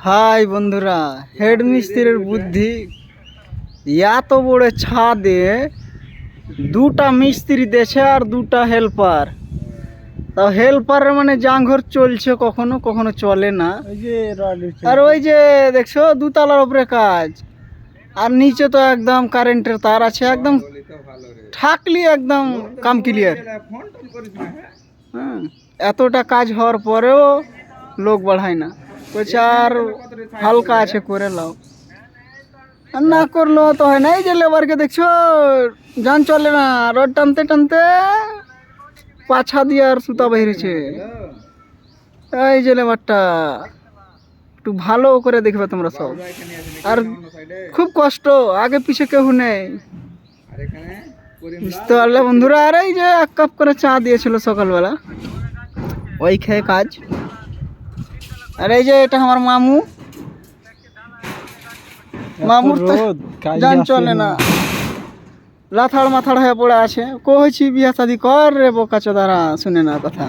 High বন্ধুরা, head মিস্ত্রির বুদ্ধি এত বড় ছাদে দুটা মিস্ত্রি দেছে আর দুটা হেল্পার। তাও হেল্পারের মানে জাঙ্ঘর চলছে, কখনো কখনো চলে না। আর ওই যে দেখছো দুতলার উপরে কাজ, আর নিচে তো একদম কারেন্টের তার আছে, একদম ঠাকলি একদম কাম ক্লিয়ার। হ্যাঁ, এতটা কাজ হওয়ার পরেও লোক বাড়ায় না, বলছে আর হালকা আছে করে লাও। আর না করলো তো হয় না। এই যে লেবারকে দেখছো যান চলে না, রড টানতে টানতে পাছা দিয়ে আর সুতা বেরিয়েছে। এই যে লেবারটা একটু ভালো করে দেখবে তোমরা সব। আর খুব কষ্ট, আগে পিছে কেউ নেই, বুঝতে পারলে বন্ধুরা। আর এই যে এক কাপ করে চা দিয়েছিল সকালবেলা, ওই খেয়ে কাজ। আর এই যে এটা আমার মামু, মামুর তো যান চলে না, লাথাড় মাথাড় হয়ে পড়ে আছে। কইছি বিয়া শাদি কর রে বোকা চোদারা, শুনে না কথা।